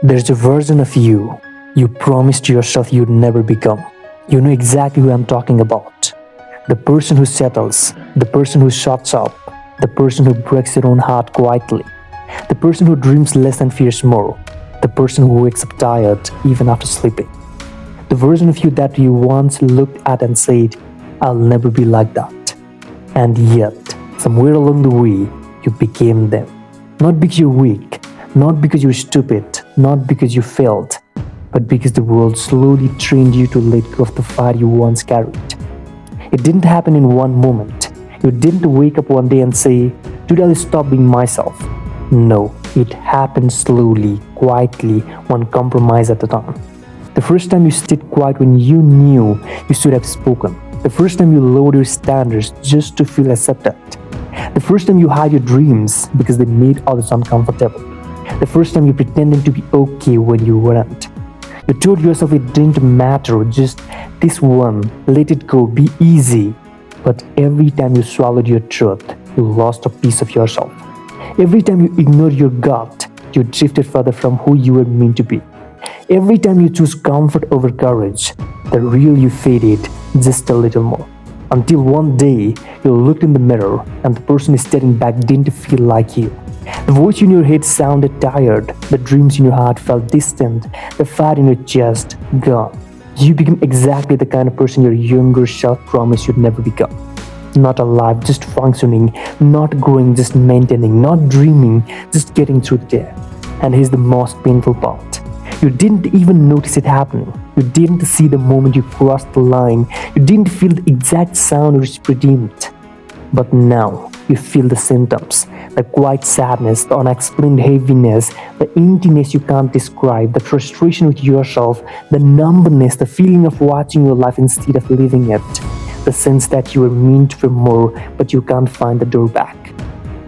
There's a version of you promised yourself you'd never become. You know exactly who I'm talking about. The person who settles, the person who shuts up, the person who breaks their own heart quietly, the person who dreams less and fears more, the person who wakes up tired even after sleeping. The version of you that you once looked at and said, I'll never be like that. And yet, somewhere along the way, you became them. Not because you're weak, not because you're stupid, not because you failed, but because the world slowly trained you to let go of the fire you once carried. It didn't happen in one moment. You didn't wake up one day and say, today I'll stop being myself. No, it happened slowly, quietly, one compromise at a time. The first time you stayed quiet when you knew you should have spoken. The first time you lowered your standards just to feel accepted. The first time you hid your dreams because they made others uncomfortable. The first time you pretended to be okay when you weren't. You told yourself it didn't matter, just this one, let it go, be easy. But every time you swallowed your truth, you lost a piece of yourself. Every time you ignored your gut, you drifted further from who you were meant to be. Every time you chose comfort over courage, the real you faded just a little more. Until one day, you looked in the mirror and the person staring back didn't feel like you. The voice in your head sounded tired, the dreams in your heart felt distant, the fire in your chest gone. You became exactly the kind of person your younger self promised you'd never become. Not alive, just functioning, not growing, just maintaining, not dreaming, just getting through the day. And here's the most painful part. You didn't even notice it happening. You didn't see the moment you crossed the line. You didn't feel the exact sound which redeemed. But now you feel the symptoms, the quiet sadness, the unexplained heaviness, the emptiness you can't describe, the frustration with yourself, the numbness, the feeling of watching your life instead of living it, the sense that you were meant for more but you can't find the door back.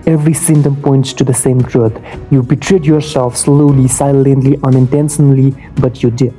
Every symptom points to the same truth. You betrayed yourself slowly, silently, unintentionally, but you did.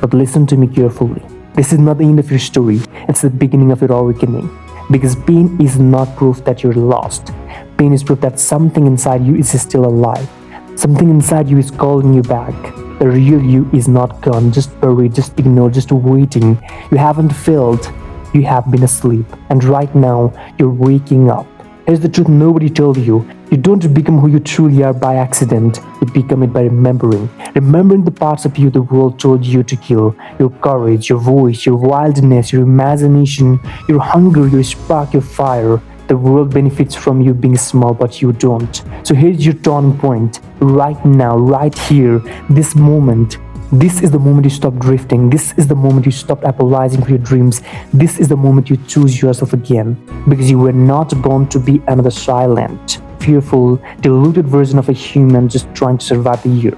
But listen to me carefully. This is not the end of your story, it's the beginning of your awakening. Because pain is not proof that you're lost. Pain is proof that something inside you is still alive. Something inside you is calling you back. The real you is not gone, just buried, just ignored, just waiting. You haven't failed, you have been asleep. And right now, you're waking up. Here's the truth nobody told you. You don't become who you truly are by accident. You become it by remembering. Remembering the parts of you the world told you to kill. Your courage, your voice, your wildness, your imagination, your hunger, your spark, your fire. The world benefits from you being small, but you don't. So here's your turning point. Right now, right here, this moment. This is the moment you stop drifting. This is the moment you stop apologizing for your dreams. This is the moment you choose yourself again. Because you were not born to be another silent, fearful, deluded version of a human just trying to survive the year.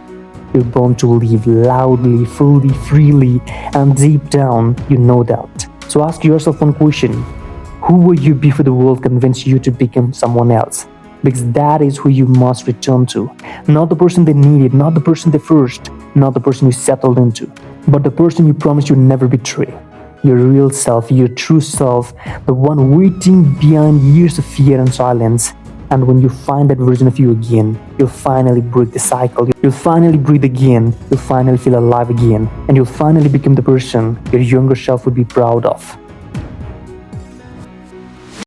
You're born to live loudly, fully, freely, and deep down, you know that. So ask yourself one question. Who were you before the world convinced you to become someone else? Because that is who you must return to. Not the person they needed, not the person they first, not the person you settled into, but the person you promised you'd never betray. Your real self, your true self, the one waiting behind years of fear and silence. And when you find that version of you again, you'll finally break the cycle. You'll finally breathe again. You'll finally feel alive again. And you'll finally become the person your younger self would be proud of.